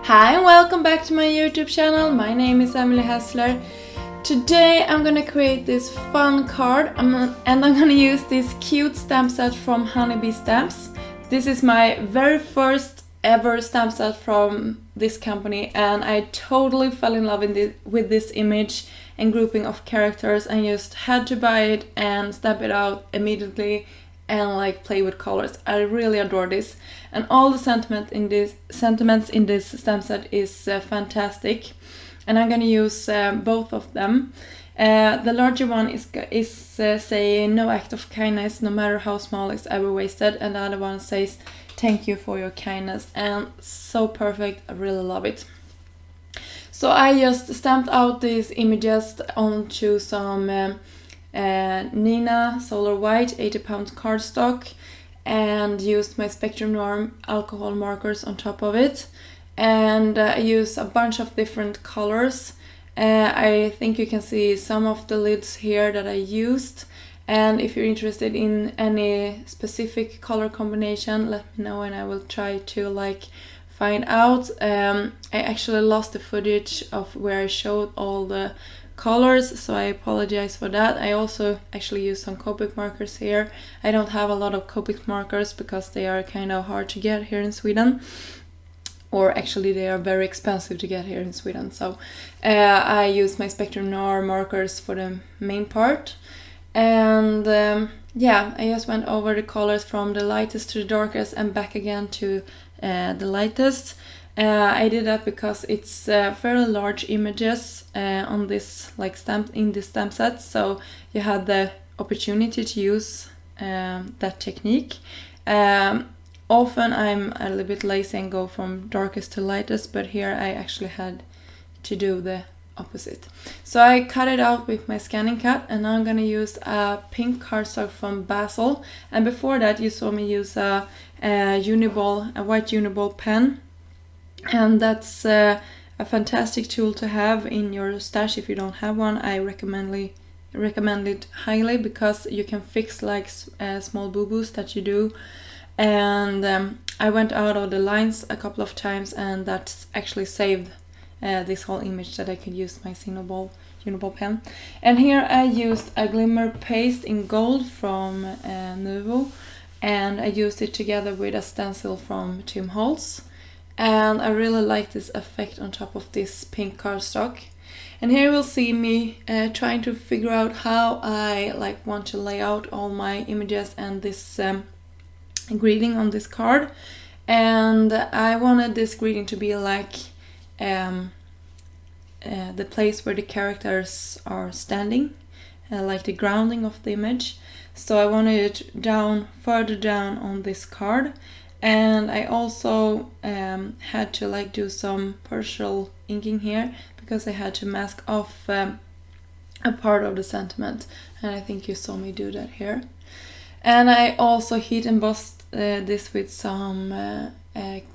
Hi and welcome back to my YouTube channel. My name is Emily Hessler. Today I'm gonna create this fun card and I'm gonna use this cute stamp set from Honeybee Stamps. This is my very first ever stamp set from this company and I totally fell in love with this image and grouping of characters and just had to buy it and stamp it out immediately and like play with colors. I really adore this, and all the sentiments in this stamp set is fantastic, and I'm gonna use both of them. The larger one is saying no act of kindness, no matter how small, is ever wasted, and the other one says thank you for your kindness, and so perfect. I really love it. So I just stamped out these images onto some Nina Solar White 80 pound cardstock and used my Spectrum Noir alcohol markers on top of it, and I used a bunch of different colors. I think you can see some of the lids here that I used, and if you're interested in any specific color combination, let me know and I will try to find out. I actually lost the footage of where I showed all the colors, so I apologize for that. I also actually used some Copic markers here. I don't have a lot of Copic markers because they are kind of hard to get here in Sweden, or actually they are very expensive to get here in Sweden. So I used my Spectrum Noir markers for the main part, and yeah, I just went over the colors from the lightest to the darkest and back again to the lightest. I did that because it's fairly large images on this stamp set, so you had the opportunity to use that technique. Often I'm a little bit lazy and go from darkest to lightest, but here I actually had to do the opposite. So I cut it out with my scanning cut, and now I'm gonna use a pink cardstock from Basil. And before that, you saw me use a white Uniball pen. And that's a fantastic tool to have in your stash. If you don't have one, I recommend it highly, because you can fix small boo-boos that you do. And I went out of the lines a couple of times, and that's actually saved this whole image that I could use my Uniball pen. And here I used a glimmer paste in gold from Nuvo, and I used it together with a stencil from Tim Holtz. And I really like this effect on top of this pink cardstock. And here you will see me trying to figure out how I want to lay out all my images and this greeting on this card. And I wanted this greeting to be the place where the characters are standing, like the grounding of the image. So I wanted it further down on this card. And I also had to do some partial inking here, because I had to mask off a part of the sentiment, and I think you saw me do that here. And I also heat embossed this with some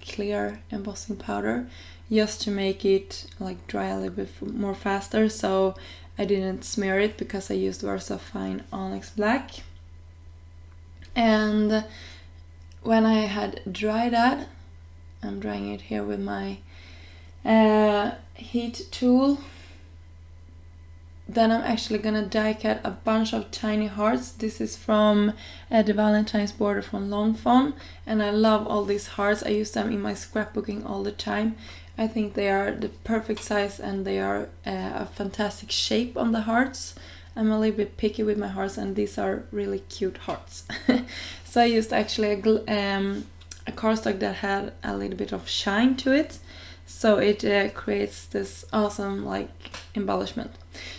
clear embossing powder, just to make it dry a little bit more faster, so I didn't smear it, because I used Versa Fine Onyx Black. And when I had dried that, I'm drying it here with my heat tool, then I'm actually gonna die cut a bunch of tiny hearts. This is from the Valentine's border from Long Fun, and I love all these hearts. I use them in my scrapbooking all the time. I think they are the perfect size, and they are a fantastic shape on the hearts. I'm a little bit picky with my hearts, and these are really cute hearts. So I used actually a cardstock that had a little bit of shine to it, so it creates this awesome embellishment.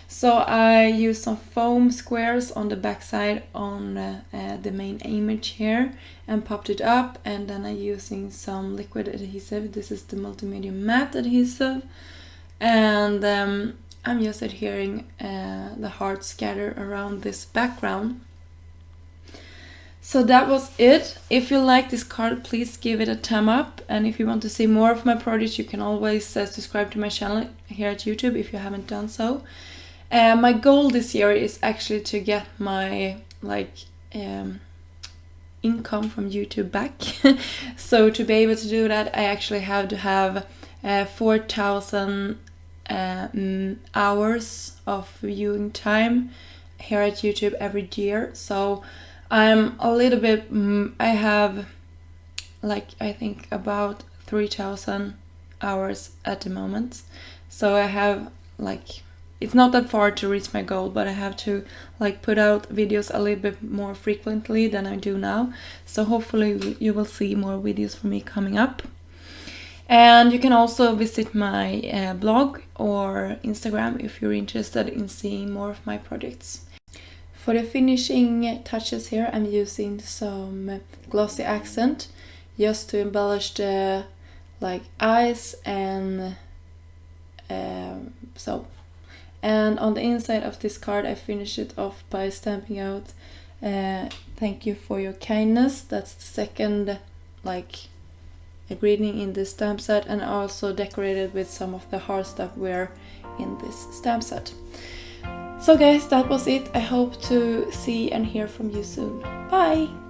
So I used some foam squares on the back side on the main image here and popped it up, and then I'm using some liquid adhesive. This is the multimedia matte adhesive, and I'm just adhering the heart scatter around this background. So that was it. If you like this card, please give it a thumb up, and if you want to see more of my projects, you can always subscribe to my channel here at YouTube if you haven't done so. My goal this year is actually to get my income from YouTube back. So to be able to do that, I actually have to have 4,000 hours of viewing time here at YouTube every year. So I'm a little bit, I have like I think about 3,000 hours at the moment. So I have like, it's not that far to reach my goal, but I have to like put out videos a little bit more frequently than I do now. So hopefully you will see more videos from me coming up. And you can also visit my blog or Instagram if you're interested in seeing more of my projects. For the finishing touches here, I'm using some glossy accent just to embellish the like eyes and so. And on the inside of this card, I finished it off by stamping out "Thank you for your kindness." That's the second like greeting in this stamp set, and also decorated with some of the hard stuff wear in this stamp set. So guys, that was it. I hope to see and hear from you soon. Bye!